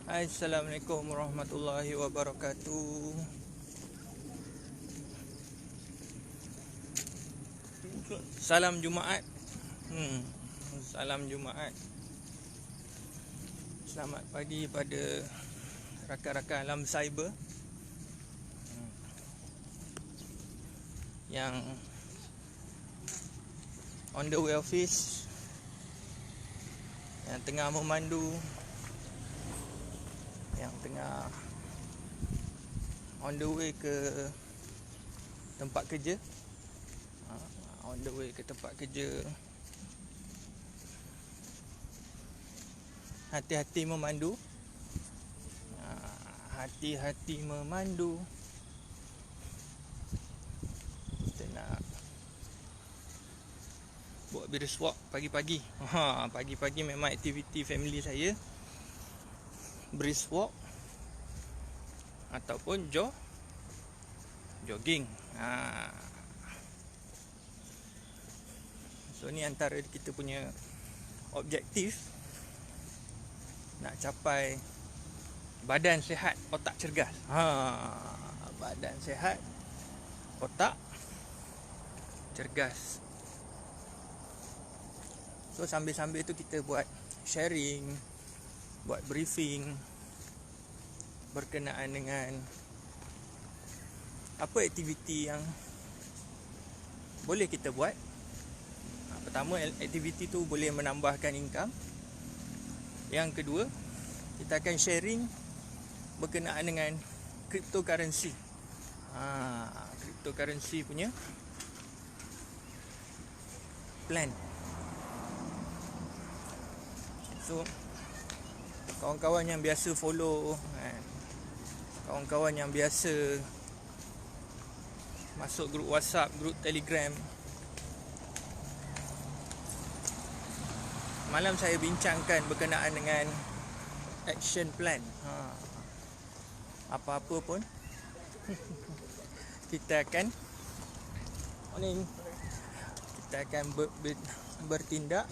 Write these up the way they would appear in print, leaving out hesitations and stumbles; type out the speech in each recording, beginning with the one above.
Assalamualaikum warahmatullahi wabarakatuh. Salam Jumaat. Salam Jumaat. Selamat pagi pada rakan-rakan alam cyber yang on the way office, yang tengah memandu, yang tengah on the way ke tempat kerja, on the way ke tempat kerja. Hati-hati memandu, hati-hati memandu. Kita nak buat brisk walk pagi-pagi. Pagi-pagi memang aktiviti family saya brisk walk ataupun jogging. So ni antara kita punya objektif, nak capai badan sihat, otak cergas. Badan sihat, otak cergas. So sambil-sambil tu kita buat sharing, buat briefing berkenaan dengan apa aktiviti yang boleh kita buat. Pertama, aktiviti tu boleh menambahkan income. Yang kedua, kita akan sharing berkenaan dengan cryptocurrency. Cryptocurrency punya plan. So kawan-kawan yang biasa follow, kawan-kawan yang biasa masuk grup WhatsApp, grup Telegram, malam saya bincangkan berkenaan dengan action plan. Apa-apa pun kita akan bertindak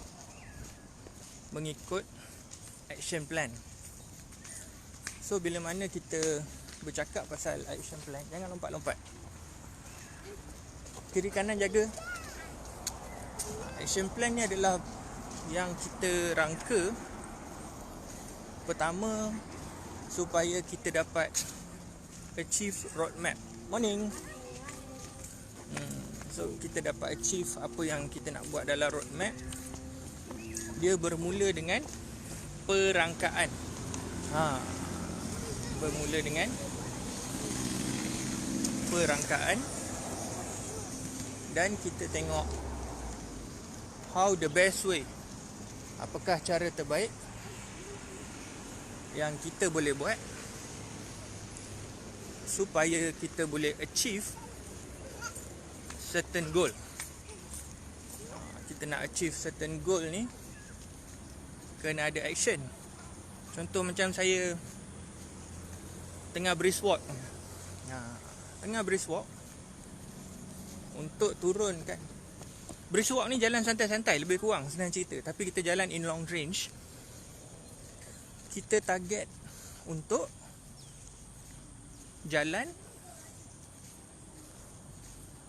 mengikut action plan. So bila mana kita bercakap pasal action plan, jangan lompat-lompat. Kiri kanan jaga. Action plan ni adalah yang kita rangka pertama supaya kita dapat achieve roadmap. Morning. So kita dapat achieve apa yang kita nak buat dalam roadmap. Dia bermula dengan perangkaan. Bermula dengan perangkaan, dan kita tengok how the best way, apakah cara terbaik yang kita boleh buat supaya kita boleh achieve certain goal. Kita nak achieve certain goal ni kena ada action. Contoh macam saya tengah brisk walk. Tengah brisk walk, untuk turun kan, brisk walk ni jalan santai-santai, lebih kurang senang cerita. Tapi kita jalan in long range, kita target untuk jalan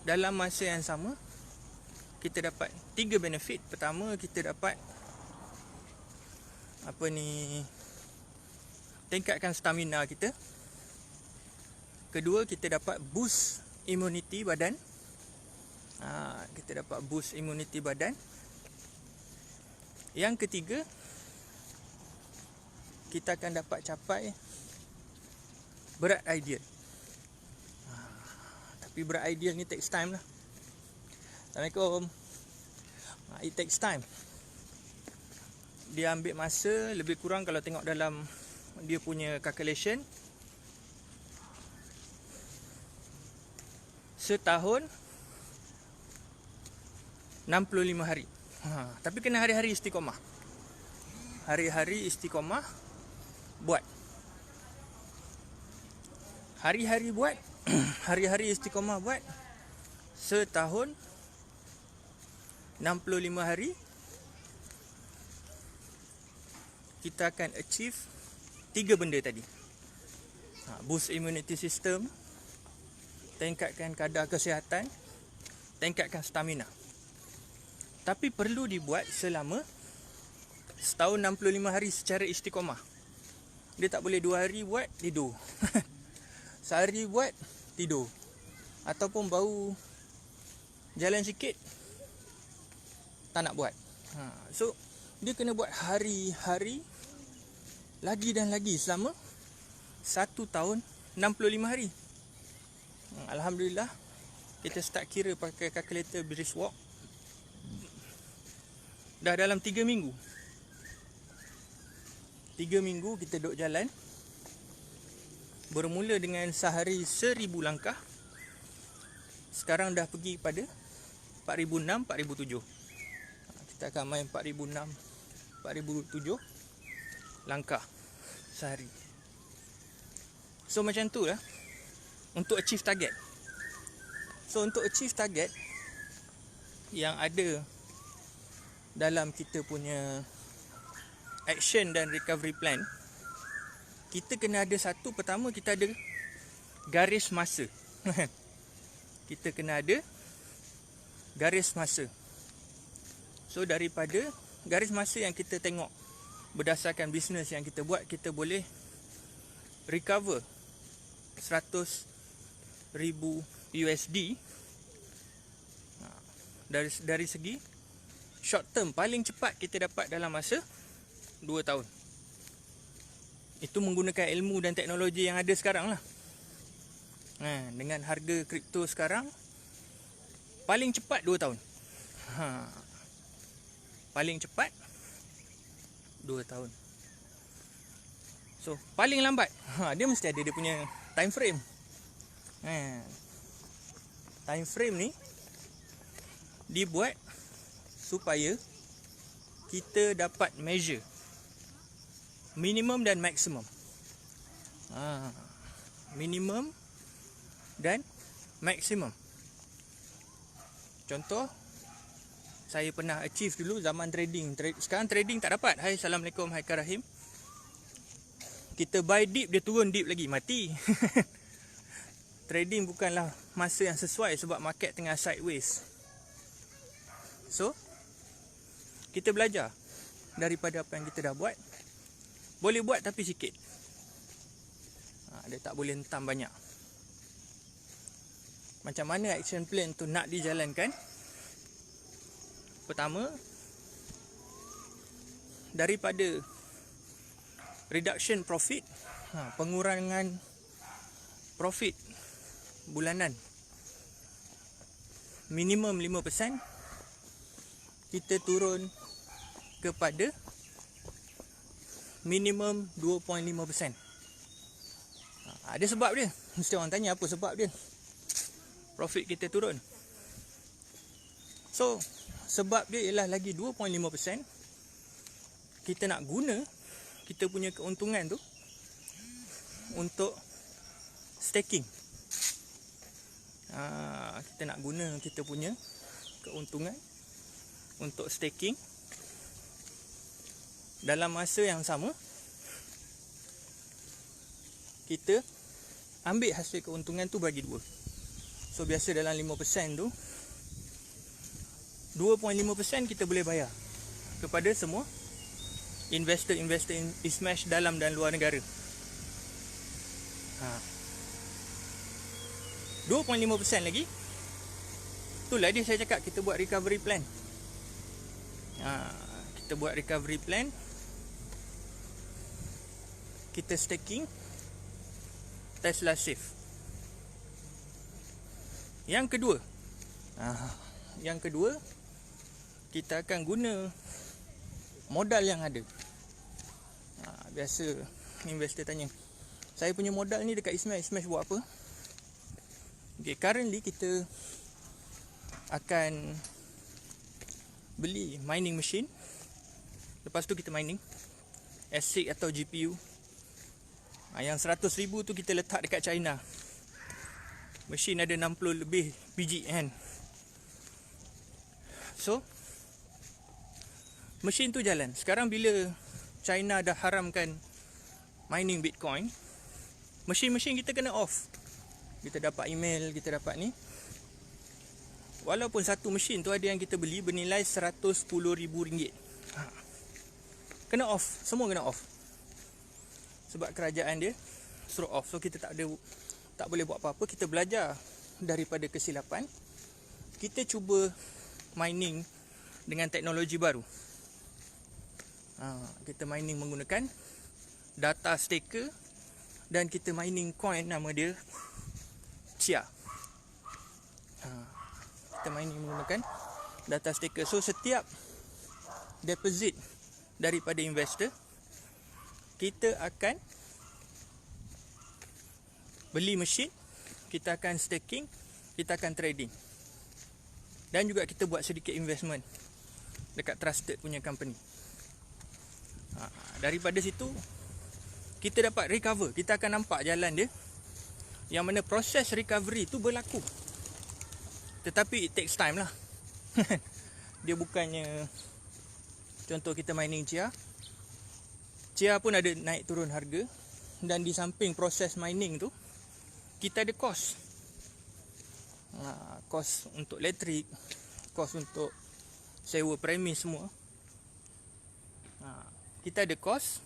dalam masa yang sama. Kita dapat 3 benefit. Pertama, kita dapat tingkatkan stamina kita. Kedua, kita dapat boost immunity badan. Kita dapat boost immunity badan. Yang ketiga, kita akan dapat capai berat ideal. Tapi berat ideal ni takes time lah. Assalamualaikum. It takes time. Dia ambil masa lebih kurang, kalau tengok dalam dia punya calculation, setahun 65 hari. Tapi kena hari-hari istiqamah. Hari-hari istiqamah buat. Hari-hari buat. Hari-hari istiqamah buat. Setahun 65 hari, kita akan achieve 3 benda tadi. Boost immunity system, tingkatkan kadar kesihatan, tingkatkan stamina. Tapi perlu dibuat selama setahun 65 hari secara istiqamah. Dia tak boleh 2 hari buat, tidur. Sehari buat, tidur. Ataupun baru jalan sikit, tak nak buat. So, dia kena buat hari-hari, lagi dan lagi selama 1 tahun 65 hari. Alhamdulillah, kita start kira pakai calculator brisk walk dah dalam 3 minggu. 3 minggu kita duduk jalan. Bermula dengan sehari 1000 langkah. Sekarang dah pergi pada 4006, 4007. Kita akan main 4006, 4007 langkah sehari. So macam tu lah untuk achieve target. So untuk achieve target yang ada dalam kita punya action dan recovery plan, kita kena ada satu. Pertama, kita ada garis masa. Kita kena ada garis masa. So daripada garis masa yang kita tengok berdasarkan bisnes yang kita buat, kita boleh recover 100,000 USD dari segi short term. Paling cepat kita dapat dalam masa 2 tahun. Itu menggunakan ilmu dan teknologi yang ada sekarang lah. Dengan harga kripto sekarang, paling cepat 2 tahun. Paling cepat 2 tahun. So paling lambat, dia mesti ada dia punya time frame. Time frame ni dibuat supaya kita dapat measure minimum dan maksimum. Minimum dan maksimum. Contoh, saya pernah achieve dulu zaman trading. Sekarang trading tak dapat. Hai, Assalamualaikum, hai Karahim. Kita buy deep, dia turun deep lagi, mati. Trading bukanlah masa yang sesuai sebab market tengah sideways. So, kita belajar daripada apa yang kita dah buat. Boleh buat tapi sikit. Dia tak boleh hentam banyak. Macam mana action plan tu nak dijalankan? Pertama, daripada reduction profit, pengurangan profit bulanan minimum 5%, kita turun kepada minimum 2.5%. Ada sebab dia. Mesti orang tanya apa sebab dia profit kita turun. So sebab dia ialah lagi 2.5%. Kita nak guna kita punya keuntungan tu untuk staking. Kita nak guna kita punya keuntungan untuk staking. Dalam masa yang sama, kita ambil hasil keuntungan tu bagi 2. So biasa dalam 5% tu, 2.5% kita boleh bayar kepada semua investor Smash dalam dan luar negara. 2.5% lagi, itulah dia saya cakap kita buat recovery plan. Kita buat recovery plan, kita staking Tesla Safe. Yang kedua, kita akan guna modal yang ada. Biasa investor tanya, saya punya modal ni dekat Smash buat apa? Okay, currently kita akan beli mining machine. Lepas tu kita mining ASIC atau GPU. Yang 100,000 tu kita letak dekat China. Mesin ada 60 lebih biji kan. So mesin tu jalan. Sekarang bila China dah haramkan mining Bitcoin, mesin-mesin kita kena off. Kita dapat email, kita dapat ni. Walaupun satu mesin tu ada yang kita beli bernilai RM110,000. Kena off, semua kena off. Sebab kerajaan dia suruh off. So kita tak boleh buat apa-apa. Kita belajar daripada kesilapan. Kita cuba mining dengan teknologi baru. Kita mining menggunakan data staker dan kita mining coin nama dia Chia. Kita mining menggunakan data staker. So setiap deposit daripada investor, kita akan beli mesin, kita akan staking, kita akan trading. Dan juga kita buat sedikit investment dekat trusted punya company. Daripada situ kita dapat recover. Kita akan nampak jalan dia, yang mana proses recovery tu berlaku. Tetapi it takes time lah. Dia bukannya, contoh kita mining Chia pun ada naik turun harga. Dan di samping proses mining tu, kita ada cost. Cost untuk elektrik, cost untuk sewa premis semua. Kita ada cost,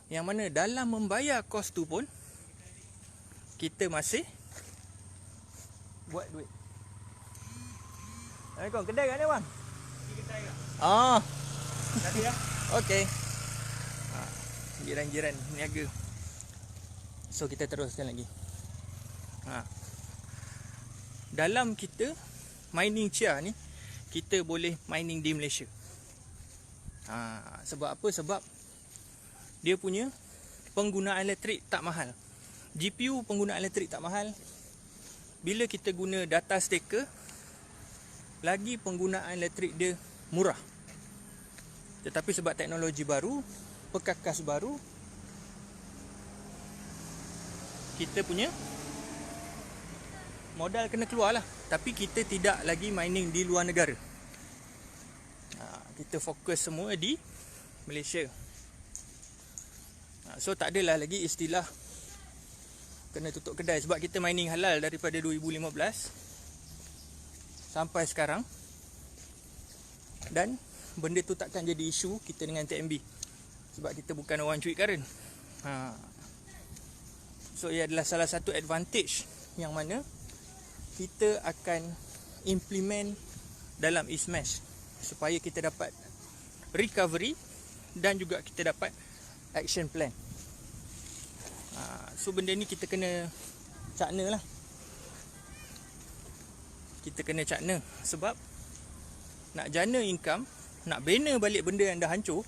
yang mana dalam membayar cost tu pun kita masih buat duit. Assalamualaikum, kedai kat mana bang? Kedai kat. Tadi dah. Okey. Jiran-jiran niaga. So kita teruskan lagi. Dalam kita mining Chia ni, kita boleh mining di Malaysia. Sebab apa? Sebab dia punya penggunaan elektrik tak mahal. GPU penggunaan elektrik tak mahal. Bila kita guna data staker, lagi penggunaan elektrik dia murah. Tetapi sebab teknologi baru, perkakas baru, kita punya modal kena keluar lah. Tapi kita tidak lagi mining di luar negara. Kita fokus semua di Malaysia. So tak adalah lagi istilah kena tutup kedai. Sebab kita mining halal daripada 2015 sampai sekarang. Dan benda tu takkan jadi isu kita dengan TNB. Sebab kita bukan orang cuit karen. So ia adalah salah satu advantage yang mana kita akan implement dalam EastMesh, supaya kita dapat recovery dan juga kita dapat action plan. So benda ni kita kena cakna lah. Kita kena cakna. Sebab nak jana income, nak bina balik benda yang dah hancur,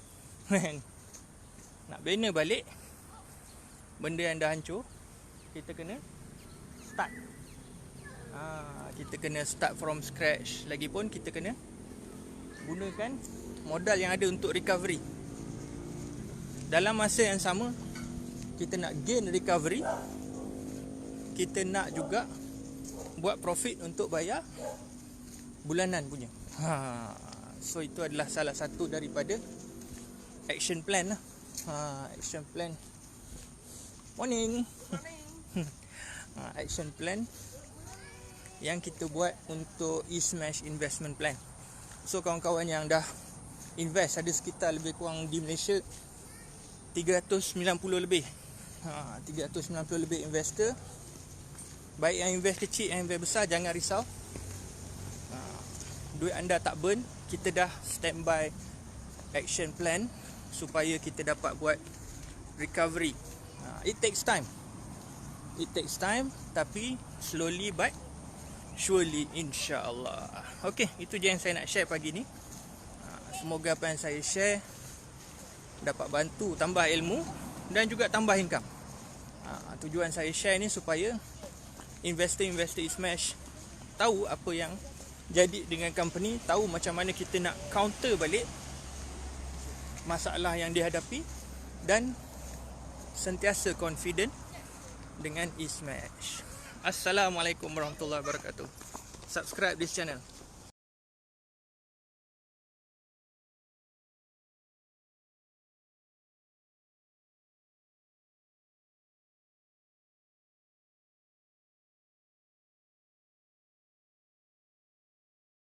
nak bina balik benda yang dah hancur, kita kena start. Kita kena start from scratch. Lagipun kita kena gunakan modal yang ada untuk recovery. Dalam masa yang sama, kita nak gain recovery, kita nak juga buat profit untuk bayar bulanan punya. So itu adalah salah satu daripada action plan lah. Action plan. Morning. Action plan yang kita buat untuk EastMesh investment plan. So kawan-kawan yang dah invest, ada sekitar lebih kurang di Malaysia 390 lebih. 390 lebih investor. Baik yang invest kecil, yang invest besar, jangan risau. Duit anda tak burn. Kita dah standby action plan supaya kita dapat buat recovery. It takes time. It takes time, tapi slowly but surely, insya-Allah. Okey, itu je yang saya nak share pagi ni. Semoga apa yang saya share dapat bantu tambah ilmu dan juga tambah income. Tujuan saya share ni supaya investor-investor EastMesh tahu apa yang jadi dengan company, tahu macam mana kita nak counter balik masalah yang dihadapi dan sentiasa confident dengan EastMesh. Assalamualaikum warahmatullahi wabarakatuh. Subscribe this channel.